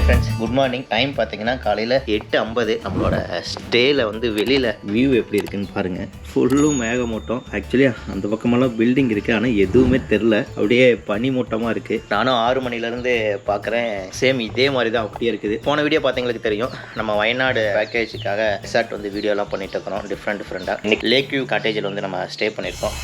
Friends, good morning. Time பார்த்தீங்கன்னா காலையில் 8:50. நம்மளோட ஸ்டேயில் வந்து வெளியில் வியூ எப்படி இருக்குன்னு பாருங்கள். ஃபுல்லும் மேகமூட்டம். ஆக்சுவலி அந்த பக்கமெல்லாம் பில்டிங் இருக்குது, ஆனால் எதுவுமே தெரில. அப்படியே பனிமூட்டமாக இருக்குது. நானும் 6 மணிலேருந்து பார்க்குறேன். சேம் இதே மாதிரி தான் அப்படியே இருக்குது. போன வீடியோ பார்த்தவங்களுக்கு தெரியும், நம்ம வயநாடு பேக்கேஜுக்காக ரிசார்ட் வந்து வீடியோலாம் பண்ணிட்டு இருக்கிறோம் டிஃப்ரெண்ட்டாக. இன்னைக்கு லேக் வியூ காட்டேஜில் வந்து நம்ம ஸ்டே பண்ணியிருக்கோம்.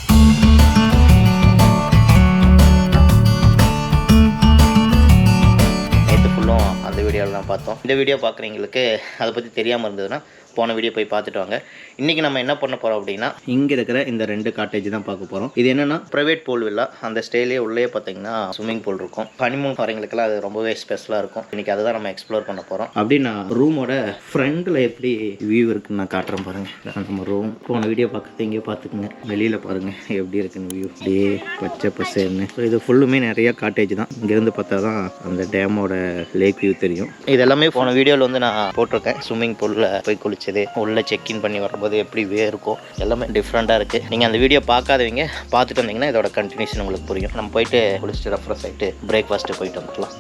அந்த வீடியோலாம் பார்த்தோம். இந்த வீடியோ பார்க்குறவங்களுக்கு அதை பற்றி தெரியாமல் இருந்ததுன்னா போன வீடியோ போய் பார்த்துட்டு வாங்க. இன்றைக்கி நம்ம என்ன பண்ண போகிறோம் அப்படின்னா, இங்கே இருக்கிற இந்த 2 காட்டேஜ் தான் பார்க்க போகிறோம். இது என்னென்னா ப்ரைவேட் பூல் வில்லா. அந்த ஸ்டேலே உள்ளே பார்த்தீங்கன்னா ஸ்விம்மிங் பூல் இருக்கும். ஹனிமூன் வரவங்களுக்குலாம் அது ரொம்பவே ஸ்பெஷலாக இருக்கும். இன்றைக்கி அதை தான் நம்ம எக்ஸ்ப்ளோர் பண்ண போகிறோம். அப்படி நான் ரூமோட ஃப்ரண்டில் எப்படி வியூ இருக்குன்னு நான் காட்டுறேன் பாருங்கள். நம்ம ரூம் போன வீடியோ பார்க்குறது இங்கே பார்த்துக்குங்க. வெளியில் பாருங்கள் எப்படி இருக்குன்னு வியூ. அப்படியே பச்சை பசேன்னு. ஸோ இது ஃபுல்லுமே நிறைய காட்டேஜ் தான். இங்கேருந்து பார்த்தா தான் அந்த டேமோட லேக் வியூ தெரியும். இது எல்லாமே போன வீடியோவில் வந்து நான் போட்டிருக்கேன். ஸ்விம்மிங் பூலில் போய் குளிச்சது, உள்ளே செக்இன் பண்ணி வரும்போது எப்படி வே இருக்கும், எல்லாமே டிஃப்ரெண்ட்டாக இருக்குது. நீங்கள் அந்த வீடியோ பார்க்காதவங்க பார்த்துட்டு வந்தீங்கன்னா இதோட கண்டினியூஷன் உங்களுக்கு புரியும். நம்ம போயிட்டு குளிச்சுட்டு ரெஃப்ரெஷ் ஆகிட்டு பிரேக்ஃபாஸ்ட்டு போயிட்டு வந்துடலாம்.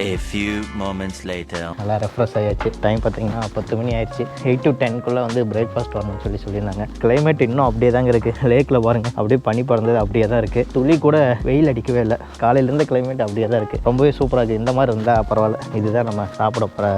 A few moments later. நல்லா ரெஃப்ரெஷ் ஆகியாச்சு. டைம் பார்த்தீங்கன்னா 10 மணி ஆயிடுச்சு. 8 to 10 வந்து பிரேக்ஃபாஸ்ட் வரணும்னு சொல்லியிருந்தாங்க. கிளைமேட் இன்னும் அப்படியே தாங்க இருக்குது. லேக்கில் பாருங்கள், அப்படியே பனி பறந்தது அப்படியே தான் இருக்குது. துளி கூட வெயில் அடிக்கவே இல்லை. காலையிலேருந்து கிளைமேட் அப்படியே தான் இருக்குது. ரொம்பவே சூப்பராக இருக்குது. இந்த மாதிரி இருந்தால் பரவாயில்ல. இதுதான் நம்ம சாப்பிட போகிற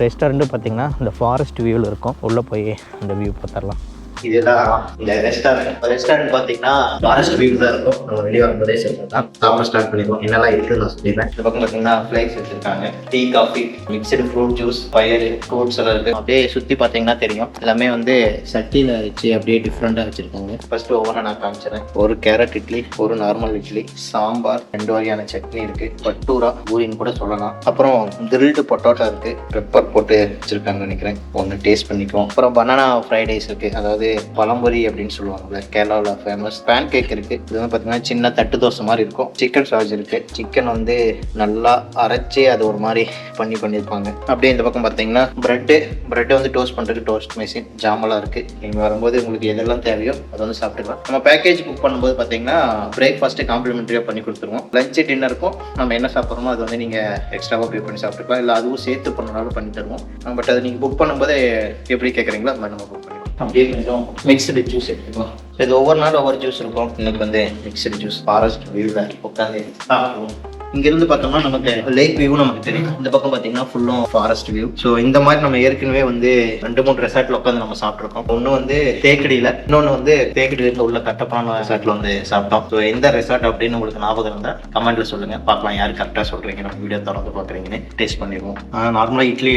ரெஸ்டாரண்ட்டு பார்த்தீங்கன்னா இந்த ஃபாரஸ்ட் வியூவில் இருக்கும். உள்ளே போய் அந்த வியூ பார்த்துடலாம். இதுதான் இந்த ரெஸ்டாரண்ட் பார்த்தீங்கன்னா ஃபாரஸ்ட் வியூ தான் இருக்கும். நம்ம வெளியே வரும்போதே சொல்லிதான் சாப்பிட ஸ்டார்ட் பண்ணிடுவோம். என்னெல்லாம் இருக்குன்னு நான் சொல்லிடுறேன். இந்த பக்கம் பார்த்தீங்கன்னா ஃப்ளைக்ஸ் வச்சுருக்காங்க. Tea, coffee, mixed fruit juice, பயறு, ஃப்ரூட்ஸ் எல்லாம் இருக்குது. அப்படியே சுற்றி பார்த்தீங்கன்னா தெரியும். எல்லாமே வந்து சட்டியில் வச்சு அப்படியே டிஃப்ரெண்ட்டாக வச்சுருக்காங்க. ஃபர்ஸ்ட்டு ஒவ்வொன்றா நான் காமிச்சிடறேன். ஒரு கேரட் இட்லி, ஒரு நார்மல் இட்லி, சாம்பார், 2 வகையான சட்னி இருக்குது, பட்டூரா பூரின்னு கூட சொல்லலாம். அப்புறம் கிரில்டு பொட்டோட்டோ இருக்குது, பெப்பர் போட்டு வச்சுருக்காங்கன்னு நினைக்கிறேன். ஒன்று டேஸ்ட் பண்ணிக்குவோம். அப்புறம் பனானா ஃப்ரைட் ரைஸ் இருக்குது, அதாவது பழம்பொரி அப்படின்னு சொல்லுவாங்க. கேரளாவில் ஃபேமஸ். பேன் கேக் இருக்குது. இது வந்து பார்த்தீங்கன்னா சின்ன தட்டு தோசை மாதிரி இருக்கும். சிக்கன் சாஸ் இருக்குது. சிக்கன் வந்து நல்லா அரைச்சி அது ஒரு மாதிரி பண்ணியிருப்பாங்க. அப்படியே இந்த பக்கம் பார்த்தீங்கன்னா பிரெட்டு வந்து டோஸ்ட் பண்ணுறதுக்கு டோஸ்ட் மெஷின், ஜாமெல்லாம் இருக்குது. நீங்கள் வரும்போது உங்களுக்கு எதெல்லாம் தேவையோ அதை வந்து சாப்பிட்டுக்கலாம். நம்ம பேக்கேஜ் புக் பண்ணும்போது பார்த்தீங்கன்னா பிரேக்ஃபாஸ்ட்டு காம்ப்ளிமெண்ட்ரியாக பண்ணி கொடுத்துருவோம். லஞ்சு டின்னருக்கும் நம்ம என்ன சாப்பிட்றோமோ அது வந்து நீங்கள் எக்ஸ்ட்ராவாக பே பண்ணி சாப்பிட்டுக்கலாம். இல்லை அதுவும் சேர்த்து பண்ணனாலும் பண்ணி தருவோம். பட் அது நீங்கள் புக் பண்ணும்போது எப்படி கேட்குறீங்களோ அது மாதிரி நம்ம புக் பண்ணிக்கலாம். அப்படியே கொஞ்சம் மிக்சடு ஜூஸ் எடுத்துக்கலாம். இது ஒவ்வொரு நாள் ஒவ்வொரு ஜூஸ் இருக்கும். இன்னைக்கு வந்து மிக்சடு ஜூஸ் ஃபாரஸ்ட் வியூவில் உட்காந்து சாப்பிடுவோம். இங்கிருந்து பார்த்தோம்னா நமக்கு லேக் வியூ நமக்கு தெரியும். இந்த பக்கம் பார்த்தீங்கன்னா ஃபுல்லும் ஃபாரஸ்ட் வியூ. ஸோ இந்த மாதிரி நம்ம ஏற்கனவே வந்து 2-3 ரெசார்ட்ல உட்காந்து நம்ம சாப்பிட்ருக்கோம். ஒன்று வந்து தேக்கடியில், இன்னொன்று வந்து தேக்கடியிலேருந்து உள்ள கட்டப்பான ரெசார்ட்ல வந்து சாப்பிட்டோம். ஸோ எந்த ரெசார்ட் அப்படின்னு உங்களுக்கு ஞாபகம் இருந்தால் கமெண்ட்ல சொல்லுங்க. பார்க்கலாம் யார் கரெக்டாக சொல்றீங்க. நம்ம வீடியோ தொடர்ந்து பார்க்குறீங்கன்னு டேஸ்ட் பண்ணிடுவோம். நார்மலாக இட்லி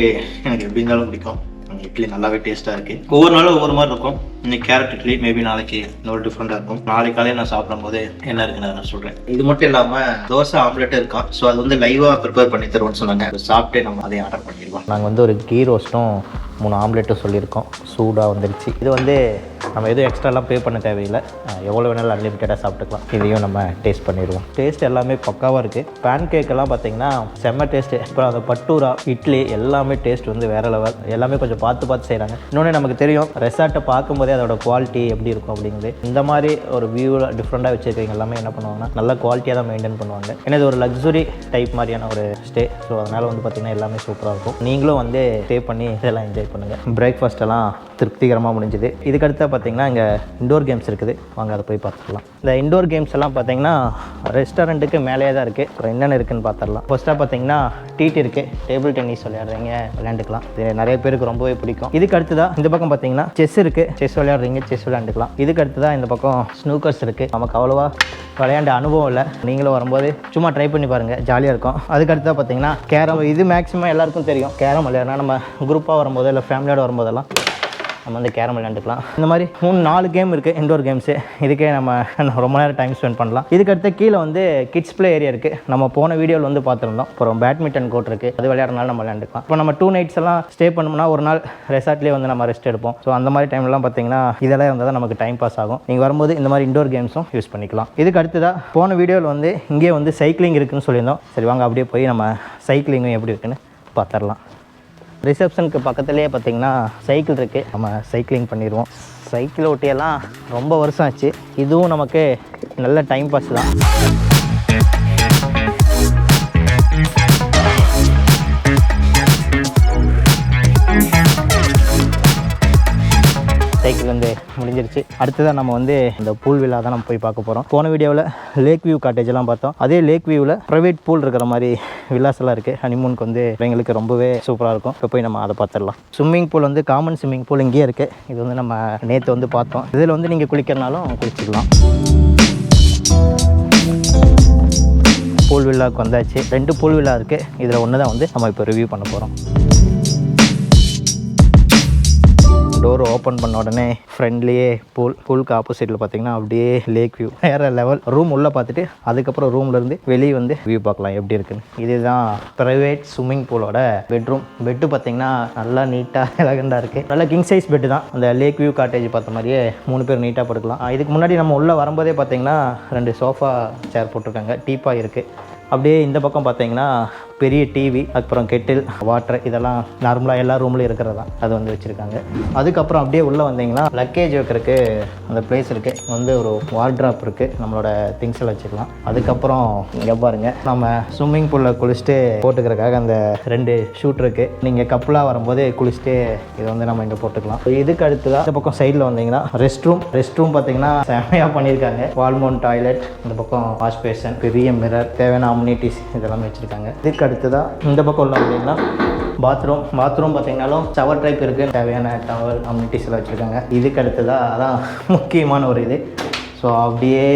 எனக்கு எப்படி இருந்தாலும் பிடிக்கும். இட்லி நல்லாவே டேஸ்ட்டாக இருக்குது. ஒவ்வொரு நாளும் ஒவ்வொரு மாதிரி இருக்கும். இன்னைக்கு கேரட் இட்லி, மேபி நாளைக்கு இன்னொரு டிஃப்ரெண்டாக இருக்கும். நாளைக்கு காலையில் நான் சாப்பிடும் போது என்ன இருக்குன்னு நான் சொல்கிறேன். இது மட்டும் இல்லாமல் தோசை ஆம்லெட்டும் இருக்கா. ஸோ அது வந்து லைவாக ப்ரிப்பேர் பண்ணி தருவோம்னு சொன்னாங்க. சாப்பிட்டு நம்ம அதையும் ஆர்டர் பண்ணிடுவோம். நாங்கள் வந்து ஒரு கீ ரோஸ்ட்டும் 3 ஆம்லெட்டும் சொல்லியிருக்கோம். சூடாக வந்துருச்சு. இது வந்து நம்ம எதுவும் எக்ஸ்ட்ராலாம் பே பண்ண தேவையில்லை. எவ்வளோ வேணாலும் அன்லிமிட்டடாக சாப்பிட்டுக்கலாம். இதையும் நம்ம டேஸ்ட் பண்ணிடுவோம். டேஸ்ட் எல்லாமே பக்காவாக இருக்குது. பேன் கேக்கெல்லாம் பார்த்தீங்கன்னா செம்ம டேஸ்ட்டு. அப்புறம் அந்த பட்டூரா, இட்லி எல்லாமே டேஸ்ட் வந்து வேறு லெவல். எல்லாமே கொஞ்சம் பார்த்து செய்கிறாங்க. இன்னொன்று நமக்கு தெரியும் ரெசார்ட்டை பார்க்கும்போதே அதோட குவாலிட்டி எப்படி இருக்கும் அப்படிங்கிறது. இந்த மாதிரி ஒரு வியூவில் டிஃப்ரெண்ட்டாக வச்சுருக்கீங்க எல்லாமே என்ன பண்ணுவாங்கன்னா நல்ல குவாலிட்டியாக தான் மெயின்டைன் பண்ணுவாங்க. ஏன்னா இது ஒரு லக்ஸுரி டைப் மாதிரியான ஒரு ஸ்டே. ஸோ அதனால் வந்து பார்த்திங்கன்னா எல்லாமே சூப்பராக இருக்கும். நீங்களும் வந்து ஸ்டே பண்ணி இதெல்லாம் என்ஜாய் பண்ணுங்கள். பிரேக்ஃபாஸ்ட் எல்லாம் திருப்திகரமாக முடிஞ்சுது. இதுக்கடுத்து பார்த்தீங்கன்னா இங்கே இண்டோர் கேம்ஸ் இருக்குது. வாங்க அதை போய் பார்த்துக்கலாம். இந்த இண்டோர் கேம்ஸ் எல்லாம் பார்த்தீங்கன்னா ரெஸ்டாரண்ட்டுக்கு மேலேயே தான் இருக்குது. அப்புறம் என்னென்ன இருக்குதுன்னு பார்த்துடலாம். ஃபர்ஸ்ட்டாக பார்த்தீங்கன்னா டிடி இருக்குது. டேபிள் டென்னிஸ் விளையாண்டுக்கலாம். இது நிறைய பேருக்கு ரொம்பவே பிடிக்கும். இதுக்கு அடுத்து தான் இந்த பக்கம் பார்த்தீங்கன்னா செஸ் இருக்குது. செஸ் விளையாண்டுக்கலாம். இதுக்கு அடுத்து தான் இந்த பக்கம் ஸ்னூக்கர்ஸ் இருக்குது. நமக்கு அவ்வளோவா விளையாண்ட அனுபவம் இல்லை. நீங்களும் வரும்போது சும்மா ட்ரை பண்ணி பாருங்கள், ஜாலியாக இருக்கும். அதுக்கடுத்து பார்த்தீங்கன்னா கேரம். இது மேக்ஸிமம் எல்லாருக்கும் தெரியும். கேரம் விளையாடுனா நம்ம குரூப்பாக வரும்போது இல்லை ஃபேமிலியோடு வரும்போதெல்லாம் நம்ம வந்து கேரம் விளையாண்டுக்கலாம். இந்த மாதிரி 3-4 கேம் இருக்குது இண்டோர் கேம்ஸு. இதுக்கே நம்ம ரொம்ப நேரம் டைம் ஸ்பெண்ட் பண்ணலாம். இதுக்கடுத்து கீழே வந்து கிட்ஸ் ப்ளே ஏரியா இருக்குது. நம்ம போன வீடியோவில் வந்து பார்த்துருந்தோம். அப்புறம் பேட்மிண்டன் கோர்ட் இருக்குது. அது விளையாடுறதுனால நம்ம விளையாண்டுக்கலாம். இப்போ நம்ம 2 nights எல்லாம் ஸ்டே பண்ணோம்னா ஒரு நாள் ரெசார்ட்லேயே வந்து நம்ம ரெஸ்ட் எடுப்போம். ஸோ அந்த மாதிரி டைம்லாம் பார்த்தீங்கன்னா இதெல்லாம் இருந்தால் தான் நமக்கு டைம் பாஸ் ஆகும். நீங்கள் வரும்போது இந்த மாதிரி இண்டோர் கேம்ஸும் யூஸ் பண்ணிக்கலாம். இதுக்கு அடுத்ததாக போன வீடியோவில் வந்து இங்கே வந்து சைக்கிளிங் இருக்குதுன்னு சொல்லியிருந்தோம். சரி வாங்க அப்படியே போய் நம்ம சைக்கிளிங்கும் எப்படி இருக்குன்னு பார்த்துடலாம். ரிசப்ஷனுக்கு பக்கத்துலேயே பார்த்தீங்கன்னா சைக்கிள் இருக்குது. நம்ம சைக்கிளிங் பண்ணிடுவோம். சைக்கிள் ஓட்டியெல்லாம் ரொம்ப வருஷம் ஆச்சு. இதுவும் நமக்கு நல்ல டைம் பாஸ் தான். சைக்கிள் வந்து முடிஞ்சிருச்சு. அடுத்ததான் நம்ம வந்து இந்த பூல் வில்லா தான் நம்ம போய் பார்க்க போகிறோம். போன வீடியோவில் லேக் வியூ காட்டேஜ் எல்லாம் பார்த்தோம். அதே லேக் வியூவில் ப்ரைவேட் பூல் இருக்கிற மாதிரி வில்லாஸ் எல்லாம் இருக்குது. ஹனிமூனுக்கு வந்து எங்களுக்கு ரொம்பவே சூப்பராக இருக்கும். இப்போ போய் நம்ம அதை பார்த்துடலாம். ஸ்விம்மிங் பூல் வந்து காமன் ஸ்விம்மிங் பூல் இங்கேயே இருக்குது. இது வந்து நம்ம நேற்று வந்து பார்த்தோம். இதில் வந்து நீங்கள் குளிக்கிறனாலும் குளிச்சுக்கலாம். பூல் வில்லாவுக்கு வந்தாச்சு. 2 பூல் வில்லா இருக்குது. இதில் ஒன்று தான் வந்து நம்ம இப்போ ரிவ்யூ பண்ண போகிறோம். டோர் ஓப்பன் பண்ண உடனே ஃப்ரெண்ட்லியே பூலுக்கு ஆப்போசிட்டில் பார்த்தீங்கன்னா அப்படியே லேக் வியூ வேறு லெவல். ரூம் உள்ளே பார்த்துட்டு அதுக்கப்புறம் ரூம்லேருந்து வெளியே வந்து வியூ பார்க்கலாம் எப்படி இருக்குன்னு. இதுதான் ப்ரைவேட் ஸ்விம்மிங் பூலோட பெட்ரூம். பெட்டு பார்த்தீங்கன்னா நல்லா நீட்டாக எலகண்டாக இருக்குது. நல்லா கிங் சைஸ் பெட்டு தான். அந்த லேக் வியூ காட்டேஜ் பார்த்த மாதிரியே 3 பேர் நீட்டாக படுக்கலாம். இதுக்கு முன்னாடி நம்ம உள்ளே வரும்போதே பார்த்தீங்கன்னா 2 சோஃபா சேர் போட்டிருக்காங்க. டீப்பாக இருக்குது. அப்படியே இந்த பக்கம் பார்த்தீங்கன்னா பெரிய டிவி, அதுக்கப்புறம் கெட்டில், வாட்டர், இதெல்லாம் நார்மலாக எல்லா ரூம்லையும் இருக்கிறது தான். அது வந்து வச்சுருக்காங்க. அதுக்கப்புறம் அப்படியே உள்ளே வந்தீங்கன்னா லக்கேஜ் வைக்கிறதுக்கு அந்த பிளேஸ் இருக்குது. வந்து ஒரு வார்ட்ராப் இருக்குது. நம்மளோட திங்ஸ் எல்லாம் வச்சுக்கலாம். அதுக்கப்புறம் இங்கே பாருங்கள், நம்ம ஸ்விம்மிங் பூலில் குளிச்சுட்டு போட்டுக்கிறதுக்காக அந்த 2 ஷூட் இருக்குது. நீங்கள் கப்பலாக வரும்போது குளிச்சுட்டு இதை வந்து நம்ம இங்கே போட்டுக்கலாம். இதுக்கு அடுத்து தான் இந்த பக்கம் சைடில் வந்தீங்கன்னா ரெஸ்ட் ரூம் பார்த்தீங்கன்னா செமையாக பண்ணியிருக்காங்க. வால்மோன் டாய்லெட், இந்த பக்கம் வாஷ் பேசன், பெரிய மிரர், தேவையான அம்யூனிட்டிஸ் இதெல்லாம் வச்சுருக்காங்க. இதுக்கு அடுத்து தான் இந்த பக்கம் உள்ள வந்தீங்கன்னா பாத்ரூம் பார்த்தீங்கன்னாலும் ஷவர் டைப் இருக்குது. தேவையான டவல் அம்யூனிட்டிஸ் எல்லாம் வச்சுருக்காங்க. இதுக்கு அடுத்து தான் அதான் முக்கியமான ஒரு இது. ஸோ அப்படியே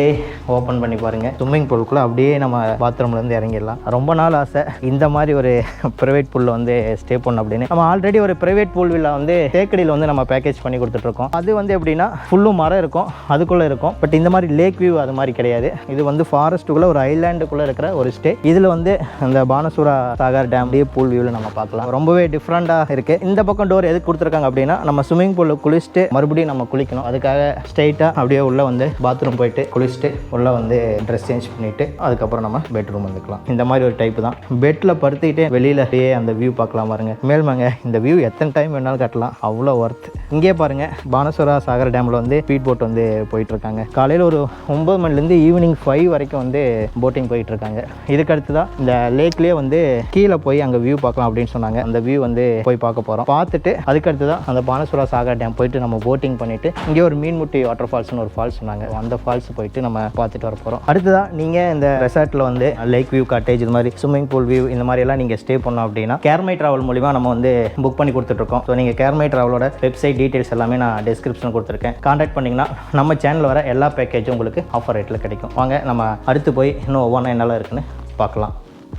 ஓப்பன் பண்ணி பாருங்கள். ஸ்விம்மிங் பூலுக்குள்ளே அப்படியே நம்ம பாத்ரூம்லேருந்து இறங்கிடலாம். ரொம்ப நாள் ஆசை இந்த மாதிரி ஒரு ப்ரைவேட் பூலில் வந்து ஸ்டே பண்ணணும் அப்படின்னு. நம்ம ஆல்ரெடி ஒரு ப்ரைவேட் பூல் வில்லா வந்து தேக்கடியில் வந்து நம்ம பேக்கேஜ் பண்ணி கொடுத்துட்ருக்கோம். அது வந்து எப்படின்னா ஃபுல்லும் மரம் இருக்கும், அதுக்குள்ளே இருக்கும். பட் இந்த மாதிரி லேக் வியூ அது மாதிரி கிடையாது. இது வந்து ஃபாரஸ்ட்டுக்குள்ளே ஒரு ஐலாண்டுக்குள்ளே இருக்கிற ஒரு ஸ்டே. இதில் வந்து அந்த பானசுரா சாகர் டேம் பூல் வியூவில் நம்ம பார்க்கலாம். ரொம்பவே டிஃப்ரெண்ட்டாக இருக்குது. இந்த பக்கம் டோர் எதுக்கு கொடுத்துருக்காங்க அப்படின்னா நம்ம ஸ்விம்மிங் பூலில் குளிச்சுட்டு மறுபடியும் நம்ம குளிக்கணும். அதுக்காக ஸ்ட்ரைட்டாக அப்படியே உள்ளே வந்து பாத்ரூம் போயிட்டு குளிச்சுட்டு உள்ளே வந்து ட்ரெஸ் சேஞ்ச் பண்ணிவிட்டு அதுக்கப்புறம் நம்ம பெட்ரூம் வந்துக்கலாம். இந்த மாதிரி ஒரு டைப்பு தான். பெட்டில் படுத்துக்கிட்டே வெளியில் அப்படியே அந்த வியூ பார்க்கலாம் பாருங்க. மேல்மாங்க இந்த வியூ எத்தனை டைம் வேணாலும் கட்டலாம், அவ்வளோ ஒர்த். இங்கே பாருங்கள், பானசுரா சாகர் டேமில் வந்து ஸ்பீட் போட் வந்து போயிட்டுருக்காங்க. காலையில் ஒரு 9 மணிலேருந்து ஈவினிங் 5 வரைக்கும் வந்து போட்டிங் போயிட்டுருக்காங்க. இதுக்கு அடுத்து தான் இந்த லேக்லேயே வந்து கீழே போய் அங்கே வியூ பார்க்கலாம் அப்படின்னு சொன்னாங்க. அந்த வியூ வந்து போய் பார்க்க போகிறோம். பார்த்துட்டு அதுக்கடுத்து தான் அந்த பானசுரா சாகர் டேம் போயிட்டு நம்ம போட்டிங் பண்ணிவிட்டு இங்கே ஒரு மீன்முட்டி வாட்டர் ஃபால்ஸ்னு ஒரு ஃபால்ஸ் சொன்னாங்க. அந்த ஃபால்ஸ் போயிட்டு நம்ம பார்த்துட்டு வர போகிறோம். அடுத்ததான் நீங்கள் இந்த ரெசார்ட்டில் வந்து லேக் வியூ காட்டேஜ் இது மாதிரி ஸ்விம்மிங் பூல் வியூ இந்த மாதிரி எல்லாம் நீங்கள் ஸ்டே பண்ணோம் அப்படின்னா கேர்மை டிராவல் மூலிமா நம்ம வந்து புக் பண்ணி கொடுத்துட்ருக்கோம். ஸோ நீங்கள் கேர்மை டிராவலோட வெப்சைட் டீட்டெயில்ஸ் எல்லாமே நான் டிஸ்கிரிப்ஷன் கொடுத்துருக்கேன். கான்டாக்ட் பண்ணிங்கன்னா நம்ம சேனலில் வர எல்லா பேக்கேஜும் உங்களுக்கு ஆஃபர் ரேட்டில் கிடைக்கும். வாங்க நம்ம அடுத்து போய் இன்னும் ஒவ்வொன்றா என்னெல்லாம் இருக்குன்னு பார்க்கலாம்.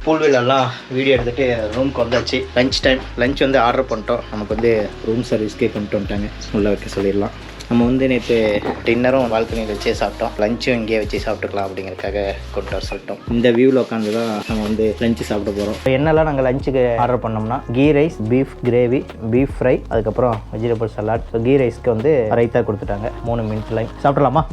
பூல் வில்லெல்லாம் வீடியோ எடுத்துகிட்டு ரூமுக்கு வந்தாச்சு. லஞ்ச் வந்து ஆர்டர் பண்ணிட்டோம். நமக்கு வந்து ரூம் சர்வீஸ்க்கே கொண்டு வந்துட்டாங்க. உள்ளே வைக்க சொல்லிடலாம். நம்ம வந்து நேற்று டின்னரும் பால்கனியில் வச்சே சாப்பிட்டோம். லஞ்சும் இங்கேயே வச்சு சாப்பிட்டுக்கலாம் அப்படிங்கிறதுக்காக கொண்டு வர சொல்லிட்டோம். இந்த வியூவில் உட்காந்து தான் நம்ம வந்து லஞ்சு சாப்பிட போகிறோம். என்னெல்லாம் நாங்கள் லஞ்சுக்கு ஆர்டர் பண்ணோம்னா ghee rice, beef gravy, beef fry, அதுக்கப்புறம் வெஜிடபிள் சலாட். ஸோ கீ ரைஸ்க்கு வந்து ரைத்தா கொடுத்துட்டாங்க. 3 மினிட்ஸ் லைன் சாப்பிடலாமா?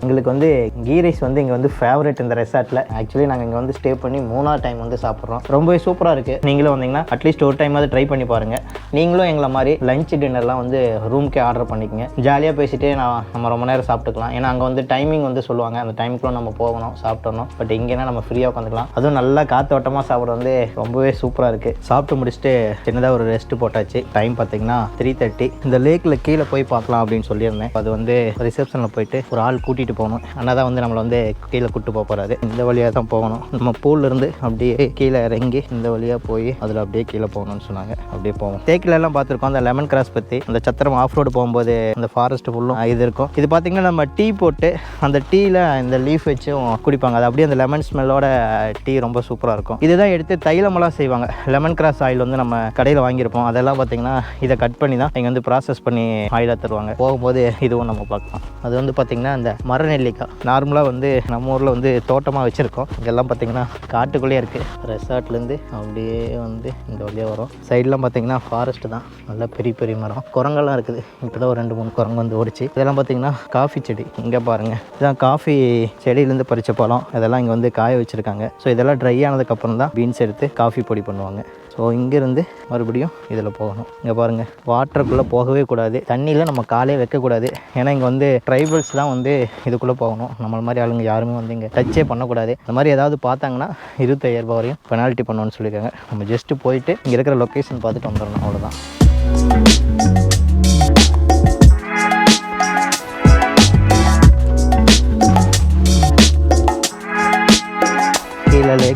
எங்களுக்கு வந்து கீ ரைஸ் வந்து இங்கே வந்து ஃபேவரட் இந்த ரெசார்ட்டில். ஆக்சுவலி நாங்கள் இங்கே வந்து ஸ்டே பண்ணி 3ஆவது டைம் வந்து சாப்பிட்றோம். ரொம்பவே சூப்பராக இருக்குது. நீங்களும் வந்தீங்கன்னா அட்லீஸ்ட் ஒரு டைம் ட்ரை பண்ணி பாருங்கள். நீங்களும் எங்களை மாதிரி லஞ்ச் டின்னர்லாம் வந்து ரூம்க்கே ஆர்டர் பண்ணிக்கோங்க. ஜாலியாக பேசிகிட்டே நம்ம ரொம்ப நேரம் சாப்பிட்டுக்கலாம். ஏன்னா அங்கே வந்து டைமிங் வந்து சொல்லுவாங்க. அந்த டைமுக்குள்ளே நம்ம போகணும், சாப்பிட்டணும். பட் இங்கேனா நம்ம ஃப்ரீயாக உட்காந்துக்கலாம். அதுவும் நல்லா காற்றோட்டமாக சாப்பிட்றது வந்து ரொம்பவே சூப்பராக இருக்குது. சாப்பிட்டு முடிச்சுட்டு சின்னதாக ஒரு ரெஸ்ட்டு போட்டாச்சு. டைம் பார்த்தீங்கன்னா 3:30. இந்த லேக்கில் கீழே போய் பார்க்கலாம் அப்படின்னு சொல்லியிருந்தேன். அது வந்து ரிசப்ஷனில் போயிட்டு ஒரு ஆள் கூட்டிகிட்டு போகணும். ஆனால் தான் வந்து நம்மளை வந்து கீழே கூட்டு போக போகிறாரு. இந்த வழியாக தான் போகணும். நம்ம பூல்லேருந்து அப்படியே கீழே இறங்கி இந்த வழியாக போய் அதில் அப்படியே கீழே போகணும்னு சொன்னாங்க. அப்படியே போவோம். தேக்கிலெல்லாம் பார்த்துருக்கோம் அந்த லெமன் கிராஸ் பற்றி. அந்த சத்திரம் ஆஃப் ரோடு போகும்போது அந்த ஃபாரஸ்ட் ஃபுல்லும் இது இருக்கும். இது பார்த்திங்கன்னா நம்ம டீ போட்டு அந்த டீயில் இந்த லீஃப் வச்சும் குடிப்பாங்க. அது அப்படியே அந்த லெமன் ஸ்மெல்லோட டீ ரொம்ப சூப்பராக இருக்கும். இதுதான் எடுத்து தைலமெல்லாம் செய்வாங்க. லெமன் கிராஸ் ஆயில் வந்து நம்ம கடையில் வாங்கியிருப்போம். அதெல்லாம் பார்த்திங்கன்னா இதை கட் பண்ணி தான் இங்கே வந்து ப்ராசஸ் பண்ணி ஆயிலாக தருவாங்க. போகும்போது இதுவும் நம்ம பார்க்கலாம். அது வந்து பார்த்திங்கன்னா இந்த மரநெல்லிக்காய் நார்மலாக வந்து நம்ம ஊரில் வந்து தோட்டமாக வச்சுருக்கோம். இதெல்லாம் பார்த்திங்கன்னா காட்டுக்குள்ளேயே இருக்குது. ரெசார்ட்லேருந்து அப்படியே வந்து இந்த வழியாக வரும். சைட்லாம் பார்த்திங்கன்னா ஃபாரஸ்ட்டு தான். நல்லா பெரிய பெரிய மரம், குரங்கெல்லாம் இருக்குது. இப்போ தான் ஒரு 2-3 குரங்கு வந்து ஓடிச்சு. இதெல்லாம் பார்த்திங்கன்னா காஃபி செடி. இங்கே பாருங்கள், இதுதான் காஃபி செடியிலேருந்து பறித்த பழம். இதெல்லாம் இங்கே வந்து காய வச்சுருக்காங்க. ஸோ இதெல்லாம் ட்ரை ஆனதுக்கப்புறம் தான் பீன்ஸ் எடுத்து காஃபி பொடி பண்ணுவாங்க. ஸோ இங்கேருந்து மறுபடியும் இதில் போகணும். இங்கே பாருங்கள், வாட்டருக்குள்ளே போகவே கூடாது. தண்ணியில் நம்ம காலே வைக்கக்கூடாது. ஏன்னா இங்கே வந்து ட்ரைபல்ஸ் தான் வந்து இதுக்குள்ளே போகணும். நம்மள மாதிரி ஆளுங்க யாருமே வந்து இங்கே டச்சே பண்ணக்கூடாது. அந்த மாதிரி ஏதாவது பார்த்தாங்கன்னா 25,000 ரூபாய் வரையும் பெனால்ட்டி பண்ணுவோன்னு சொல்லியிருக்காங்க. நம்ம ஜஸ்ட்டு போயிட்டு இங்கே இருக்கிற லொக்கேஷன் பார்த்துட்டு வந்துடணும், அவ்வளோதான்.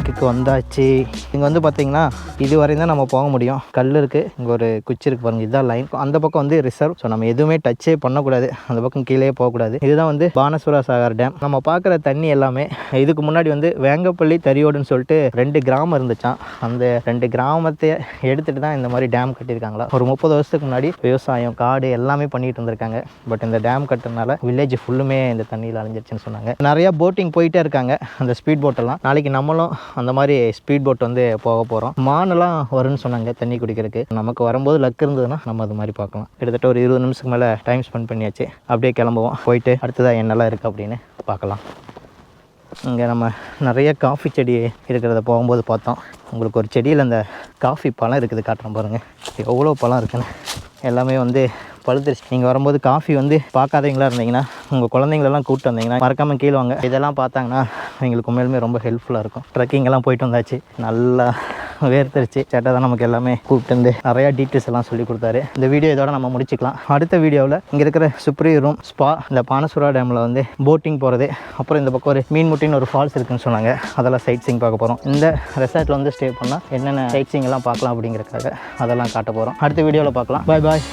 லேக்குக்கு வந்தாச்சு. இங்கே வந்து பார்த்தீங்கன்னா இது வரையும் தான் நம்ம போக முடியும். கல் இருக்குது, இங்கே ஒரு குச்சி இருக்குது பாருங்கள், இதுதான் லைன். அந்த பக்கம் வந்து ரிசர்வ். ஸோ நம்ம எதுவுமே டச்சே பண்ணக்கூடாது, அந்த பக்கம் கீழே போகக்கூடாது. இதுதான் வந்து பானசுரா சாகர் டேம். நம்ம பார்க்குற தண்ணி எல்லாமே இதுக்கு முன்னாடி வந்து வேங்கப்பள்ளி தரியோடுன்னு சொல்லிட்டு 2 கிராமம் இருந்துச்சான். அந்த 2 கிராமத்தை எடுத்துகிட்டு தான் இந்த மாதிரி டேம் கட்டியிருக்காங்களா. ஒரு 30 வருஷத்துக்கு முன்னாடி விவசாயம் காடு எல்லாமே பண்ணிட்டு இருந்திருக்காங்க. பட் இந்த டேம் கட்டுறதுனால வில்லேஜ் ஃபுல்லுமே இந்த தண்ணியில் அழிஞ்சிருச்சுன்னு சொன்னாங்க. நிறையா போட்டிங் போயிட்டே இருக்காங்க, அந்த ஸ்பீட் போட்டெல்லாம். நாளைக்கு நம்மளும் அந்த மாதிரி ஸ்பீட் போட் வந்து போக போகிறோம். மானெல்லாம் வரும்னு சொன்னாங்க தண்ணி குடிக்கிறதுக்கு. நமக்கு வரும்போது லக் இருந்ததுன்னா நம்ம அது மாதிரி பார்க்கலாம். கிட்டத்தட்ட ஒரு 20 நிமிஷத்துக்கு மேலே டைம் ஸ்பெண்ட் பண்ணியாச்சு. அப்படியே கிளம்புவோம், போயிட்டு அடுத்ததாக என்னெல்லாம் இருக்குது அப்படின்னு பார்க்கலாம். இங்கே நம்ம நிறைய காஃபி செடி இருக்கிறத போகும்போது பார்த்தோம். உங்களுக்கு ஒரு செடியில் அந்த காஃபி பழம் இருக்குது, காட்டுறேன் பாருங்கள் எவ்வளோ பழம் இருக்குன்னு. எல்லாமே வந்து பழுத்துருச்சு. நீங்கள் வரும்போது காஃபி வந்து பார்க்காதவங்களா இருந்தீங்கன்னா, உங்கள் குழந்தைங்களெல்லாம் கூப்பிட்டு வந்தீங்கன்னா மறக்காமல் கீழே வாங்க. இதெல்லாம் பார்த்தாங்கன்னா எங்களுக்கு உண்மையிலுமே ரொம்ப ஹெல்ப்ஃபுல்லாக இருக்கும். ட்ரெக்கிங்கெல்லாம் போயிட்டு வந்தாச்சு, நல்லா வேர்த்துருச்சு. சேட்டை தான் நமக்கு எல்லாமே கூப்பிட்டு வந்து நிறையா டீட்டெயில்ஸ் எல்லாம் சொல்லி கொடுத்தாரு. இந்த வீடியோ இதோட நம்ம முடிச்சுக்கலாம். அடுத்த வீடியோவில் இங்கே இருக்கிற சுப்ரி ரூம் ஸ்பா, இந்த பானசுரா டேமில் வந்து போட்டிங் போகிறது, அப்புறம் இந்த பக்கம் ஒரு மீன்முட்டின்னு ஒரு ஃபால்ஸ் இருக்குன்னு சொன்னாங்க, அதெல்லாம் சைட் சீங் பார்க்க போகிறோம். இந்த ரெசார்ட்டில் வந்து ஸ்டே பண்ணால் என்னென்ன சைட் சீங் எல்லாம் பார்க்கலாம் அப்படிங்கிறதுக்காக அதெல்லாம் காட்ட போகிறோம். அடுத்த வீடியோவில் பார்க்கலாம். பாய் பாய்.